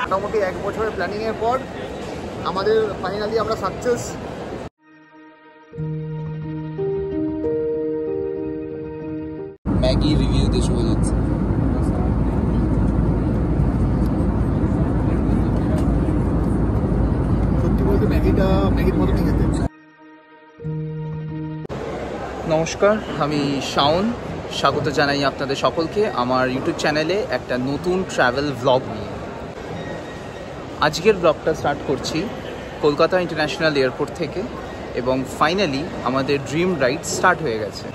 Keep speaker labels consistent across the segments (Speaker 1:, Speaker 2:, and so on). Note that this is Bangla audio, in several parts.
Speaker 1: মোটামুটি 1 বছরের প্ল্যানিং এর পর আমাদের ফাইনালি আমরা সাকসেস। ম্যাগি রিভিউ দিয়ে শুরু হচ্ছে। সত্যি বলতে ম্যাগির মতো খেতে। নমস্কার, আমি শাওন। স্বাগত জানাই আপনাদের সকলকে আমার ইউটিউব চ্যানেলে একটা নতুন ট্রাভেল ভ্লগ নিয়ে। আজকের ব্লগটা স্টার্ট করছি কলকাতা ইন্টারন্যাশনাল এয়ারপোর্ট থেকে, এবং ফাইনালি আমাদের ড্রিম রাইড স্টার্ট হয়ে গেছে।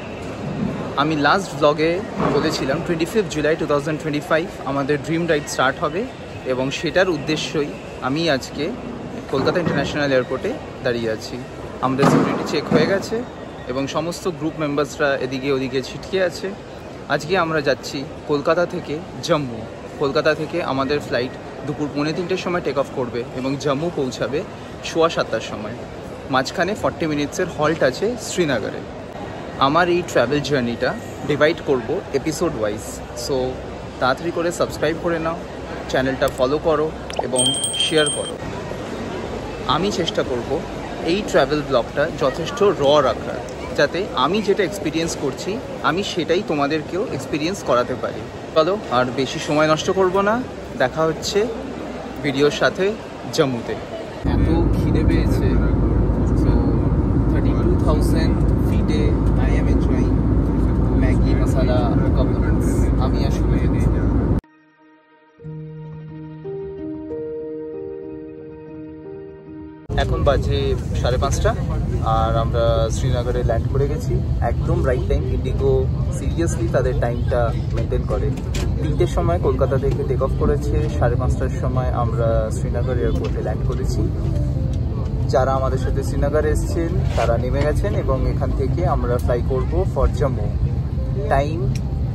Speaker 1: আমি লাস্ট ব্লগে বলেছিলাম 25 জুলাই 2025 আমাদের ড্রিম রাইড স্টার্ট হবে, এবং সেটার উদ্দেশ্যই আমি আজকে কলকাতা ইন্টারন্যাশনাল এয়ারপোর্টে দাঁড়িয়ে আছি। আমাদের সিকিউরিটি চেক হয়ে গেছে এবং সমস্ত গ্রুপ মেম্বার্সরা এদিকে ওদিকে ছিটকে আছে। আজকে আমরা যাচ্ছি কলকাতা থেকে জম্মু। কলকাতা থেকে আমাদের ফ্লাইট দুপুর 3:45 সময় টেক অফ করবে এবং জম্মু পৌঁছাবে 7:15 সময়। মাঝখানে 40 মিনিটসের হল্ট আছে শ্রীনগরে। আমার এই ট্রাভেল জার্নিটা ডিভাইড করব এপিসোড ওয়াইজ, সো তাড়াতাড়ি করে সাবস্ক্রাইব করে নাও, চ্যানেলটা ফলো করো এবং শেয়ার করো। আমি চেষ্টা করব এই ট্রাভেল ব্লগটা যথেষ্ট রাখার, যাতে আমি যেটা এক্সপিরিয়েন্স করছি আমি সেটাই তোমাদেরকেও এক্সপিরিয়েন্স করাতে পারি। চলো আর বেশি সময় নষ্ট করব না, দেখা হচ্ছে ভিডিওর সাথে জম্মুতে। এত খিদে পেয়েছে, সো 32,000 ফিটে আই এম এনজয়িং ম্যাগি মশালা কাবলস। আমি আসলে এখন বাজে 5:30 আর আমরা শ্রীনগরে ল্যান্ড করে গেছি একদম রাইট টাইম। ইন্ডিগো সিরিয়াসলি তাদের টাইমটা মেনটেন করে। 3টের সময় কলকাতা থেকে টেক অফ করেছে, 5:30টার সময় আমরা শ্রীনগর এয়ারপোর্টে ল্যান্ড করেছি। যারা আমাদের সাথে শ্রীনগরে এসেছেন তারা নেমে গেছেন এবং এখান থেকে আমরা ফ্লাই করব ফর জম্মু। টাইম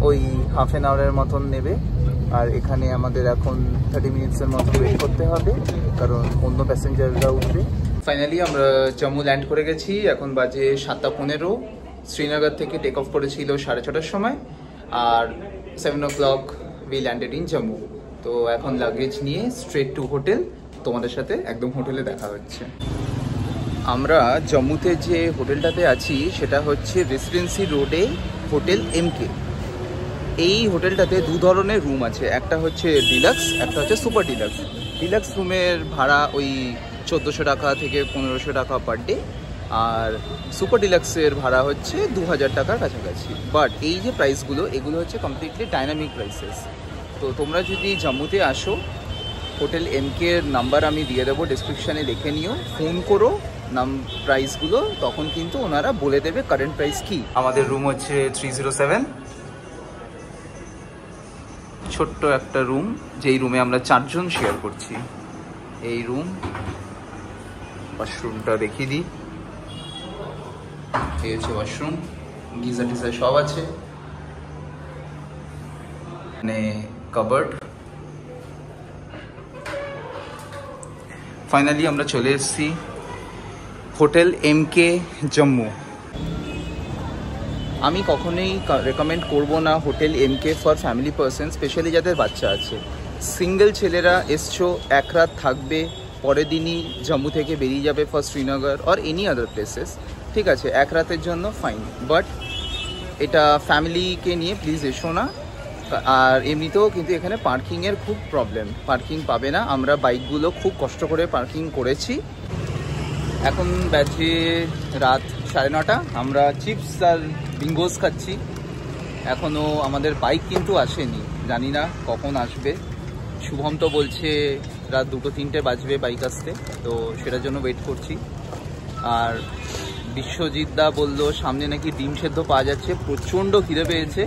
Speaker 1: ওই হাফ অ্যান আওয়ারের মতন নেবে, আর এখানে আমাদের এখন 30 মিনিটসের মতো ওয়েট করতে হবে কারণ অন্য প্যাসেঞ্জাররা উঠবে। ফাইনালি আমরা জম্মু ল্যান্ড করে গেছি। এখন বাজে 7:15। শ্রীনগর থেকে টেক অফ করেছিল 6:30টার সময়, আর 7 o'clock we landed in Jammu. তো এখন লাগেজ নিয়ে স্ট্রেট টু হোটেল। তোমাদের সাথে একদম হোটেলে দেখা হচ্ছে। আমরা জম্মুতে যে হোটেলটাতে আছি সেটা হচ্ছে রেসিডেন্সি রোডে হোটেল MK। এই হোটেলটাতে 2 ধরনের রুম আছে, একটা হচ্ছে ডিলাক্স, একটা হচ্ছে সুপার ডিলাক্স। ডিলাক্স রুমের ভাড়া ওই 1400 টাকা থেকে 1500 টাকা পার ডে, আর সুপার ডিলাক্সের ভাড়া হচ্ছে 2000 টাকার কাছাকাছি। বাট এই যে প্রাইসগুলো, এগুলো হচ্ছে কমপ্লিটলি ডাইনামিক প্রাইসেস। তো তোমরা যদি জম্মুতে আসো, হোটেল MK এর নাম্বার আমি দিয়ে দেবো ডেসক্রিপশানে, লিখে নিও, ফোন করো প্রাইসগুলো, তখন কিন্তু ওনারা বলে দেবে কারেন্ট প্রাইস কি। আমাদের রুম হচ্ছে 307, ছোট্ট একটা রুম, যেই রুমে আমরা 4 জন শেয়ার করছি। এই রুম, ওয়াশরুমটা দেখিয়ে দিই। এই হচ্ছে ওয়াশরুম, গিজার টিজার সব আছে, মানে কাবার্ড। ফাইনালি আমরা চলে এসেছি হোটেল MK জম্মু। আমি কখনোই রেকমেন্ড করব না hotel MK for family person, specially যাদের বাচ্চা আছে। সিঙ্গেল ছেলেরা এসছো, 1 রাত থাকবে, পরের দিনই জম্মু থেকে বেরিয়ে যাবে for Srinagar or any other places, ঠিক আছে, 1 রাতের জন্য ফাইন। বাট এটা ফ্যামিলিকে নিয়ে প্লিজ এসো না। আর এমনিতেও কিন্তু এখানে পার্কিংয়ের খুব প্রবলেম, পার্কিং পাবে না। আমরা বাইকগুলো খুব কষ্ট করে পার্কিং করেছি। এখন বাজে রাত 9:30, আমরা চিপস আর বিঙ্গোস খাচ্ছি। এখনও আমাদের বাইক কিন্তু আসেনি, জানি না কখন আসবে। শুভম তো বলছে রাত 2-3টে বাজবে বাইক আসতে, তো সেটার জন্য ওয়েট করছি। আর বিশ্বজিৎ দা বললো সামনে নাকি ডিম সেদ্ধ পাওয়া যাচ্ছে, প্রচণ্ড খিদে পেয়েছে,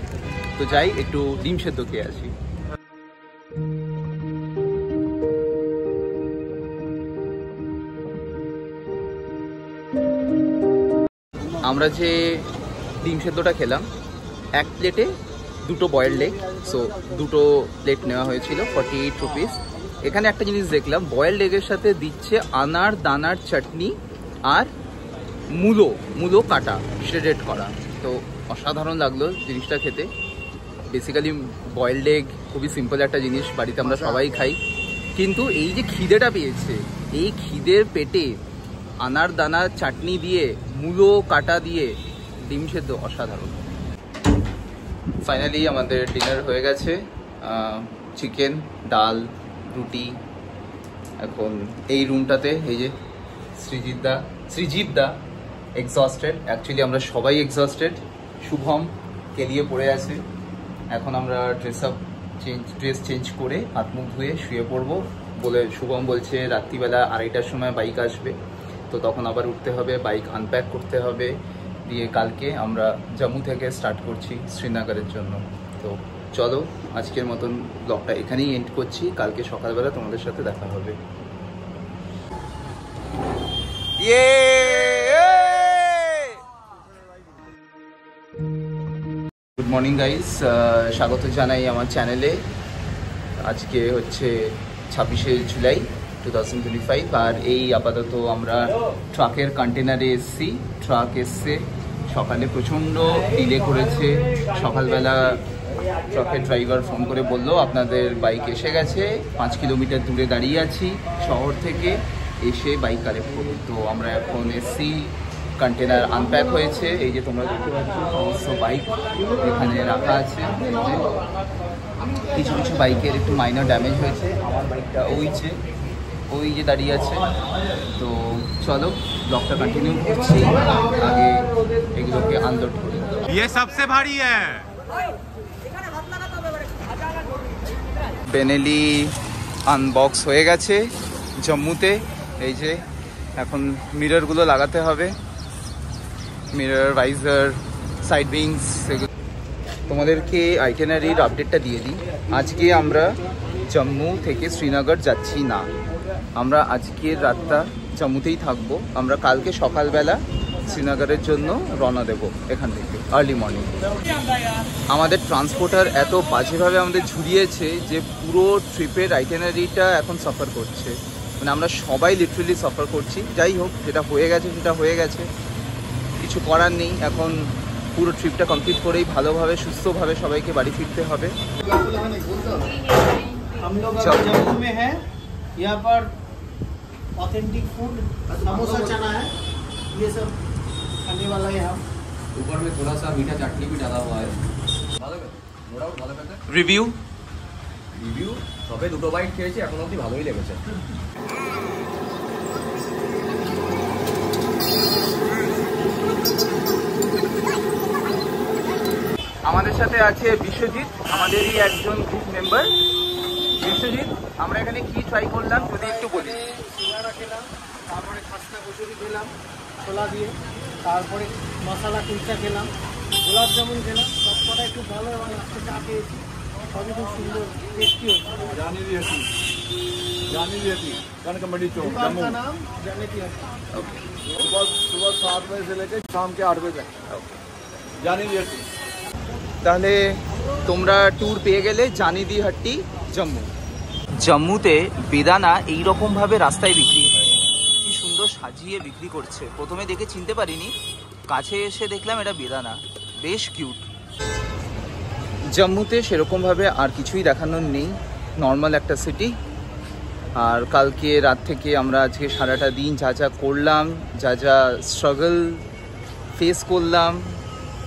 Speaker 1: তো যাই একটু ডিম সেদ্ধ খেয়ে আসি। আমরা যে ডিম সেদ্ধটা খেলাম, 1 প্লেটে 2টো বয়েলড এগ, সো 2টো প্লেট নেওয়া হয়েছিল, 48 রুপিস। এখানে একটা জিনিস দেখলাম, বয়েলড এগের সাথে দিচ্ছে আনার দানার চাটনি আর মূলো কাটা, শ্রেডেড করা। তো অসাধারণ লাগলো জিনিসটা খেতে। বেসিক্যালি বয়েলড এগ খুবই সিম্পল একটা জিনিস, বাড়িতে আমরা সবাই খাই। কিন্তু এই যে খিদেটা পেয়েছে, এই খিদের পেটে আনার দানার চাটনি দিয়ে, মূলো কাটা দিয়ে ডিম সেদ্ধ অসাধারণ। ফাইনালি আমাদের ডিনার হয়ে গেছে, চিকেন, ডাল, রুটি। এখন এই রুমটাতে এই যে সৃজিত দা এক্সস্টেড, অ্যাকচুয়ালি আমরা সবাই এক্সস্টেড। শুভম কেলিয়ে পড়ে আছে। এখন আমরা ড্রেস চেঞ্জ করে হাত মুখ ধুয়ে শুয়ে পড়বো বলে শুভম বলছে রাত্রিবেলা 2:30টার সময় বাইক আসবে, তো তখন আবার উঠতে হবে, বাইক আনপ্যাক করতে হবে, দিয়ে কালকে আমরা জম্মু থেকে স্টার্ট করছি শ্রীনগরের জন্য। তো চলো আজকের মতন ব্লগটা এখানেই এন্ড করছি, কালকে সকালবেলা তোমাদের সাথে দেখা হবে। গুড মর্নিং গাইস, স্বাগত জানাই আমার চ্যানেলে। আজকে হচ্ছে 26শে জুলাই 2025, আর এই আপাতত আমরা ট্রাকের কন্টেনারে এসছি। ট্রাক এসছে সকালে, প্রচণ্ড ডিলে করেছে। সকালবেলা ট্রাকের ড্রাইভার ফোন করে বলল আপনাদের বাইক এসে গেছে, 5 কিলোমিটার দূরে দাঁড়িয়ে আছি, শহর থেকে এসে বাইক কালেক্ট করুন। তো আমরা এখন এসছি, কন্টেনার আনপ্যাক হয়েছে। এই যে তোমরা দেখতে পাচ্ছ সমস্ত বাইক এখানে রাখা আছে। কিছু কিছু বাইকের একটু মাইনর ড্যামেজ হয়েছে, আমার বাইকটা ওই যে দাঁড়িয়ে আছে। তো চলো ব্লগটা কন্টিনিউ করছি, আগে এগুলোকে আনলোড করি। বেনেলি আনবক্স হয়ে গেছে জম্মুতে। এই যে এখন মিররগুলো লাগাতে হবে, মিরর, ভাইজার, সাইড উইংস। তোমাদেরকে আইটেনারির আপডেটটা দিয়ে দিই। আজকে আমরা জম্মু থেকে শ্রীনগর যাচ্ছি না, আমরা আজকের রাতটা জম্মুতেই থাকবো। আমরা কালকে সকালবেলা শ্রীনগরের জন্য রওনা দেব এখান থেকে আর্লি মর্নিং। আমাদের ট্রান্সপোর্টার এত বাজেভাবে আমাদের ঝুলিয়েছে যে পুরো ট্রিপের আইটেনারিটা এখন সাফার করছে, মানে আমরা সবাই লিটারেলি সাফার করছি। যাই হোক, যেটা হয়ে গেছে সেটা হয়ে গেছে, কিছু করার নেই। এখন পুরো ট্রিপটা কমপ্লিট করেই ভালোভাবে সুস্থভাবে সবাইকে বাড়ি ফিরতে হবে।
Speaker 2: जम्मू में है, यहाँ पर ऑथेंटिक फूड, समोसा चना है, ये सब खाने वाला है। हम
Speaker 3: ऊपर में थोड़ा सा मीठा चटनी भी डाला हुआ है।
Speaker 1: রিভিউ
Speaker 3: সবে 2 বাইট খেয়েছি, এখন অবধি ভালোই লেগেছে।
Speaker 1: আমাদের সাথে আছে বিশ্বজিৎ, আমাদেরই একজন গ্রুপ মেম্বার। বিশ্বজিৎ, আমরা এখানে কি ট্রাই করলাম যদি একটু বলি।
Speaker 2: সিঙ্গারা খেলাম, তারপরে খাস্তা কচুরি খেলাম ছোলা দিয়ে, তারপরে মশলা কুলচা খেলাম, গোলাপ জামুন খেলাম, সবকটাই খুব ভালো, এবং আজকে চা খেয়েছি, সবই খুব সুন্দর, টেস্টি হচ্ছে।
Speaker 4: जानी दी हटी कनक मंडी चौक जम्मू।
Speaker 2: का नाम जाने की हट्टी।
Speaker 4: सुबह 7 बजे से लेकर शाम के 8 बजे तक जानी दी हटी।
Speaker 1: তাহলে তোমরা ট্যুর পেয়ে গেলে জানি দি হাট্টি জম্মু। জম্মুতে বেদানা এইরকমভাবে রাস্তায় বিক্রি হয়, কি সুন্দর সাজিয়ে বিক্রি করছে। প্রথমে দেখে চিনতে পারিনি, কাছে এসে দেখলাম এটা বেদানা, বেশ কিউট। জম্মুতে সেরকমভাবে আর কিছুই দেখানোর নেই, নর্মাল একটা সিটি। আর কালকে রাত থেকে আমরা আজকে সারাটা দিন যা যা করলাম, যা যা স্ট্রাগল ফেস করলাম,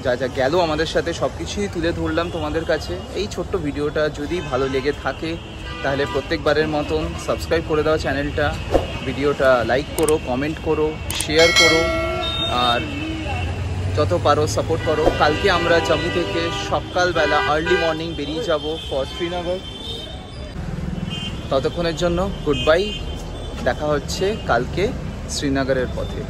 Speaker 1: যা যা গেল আমাদের সাথে, সব কিছুই তুলে ধরলাম তোমাদের কাছে। এই ছোট্ট ভিডিওটা যদি ভালো লেগে থাকে তাহলে প্রত্যেকবারের মতন সাবস্ক্রাইব করে দাও চ্যানেলটা, ভিডিওটা লাইক করো, কমেন্ট করো, শেয়ার করো, আর যত পারো সাপোর্ট করো। কালকে আমরা জম্মু থেকে সকালবেলা আর্লি মর্নিং বেরিয়ে যাব ফর শ্রীনগর। ততক্ষণের জন্য গুড বাই, দেখা হচ্ছে কালকে শ্রীনগরের পথে।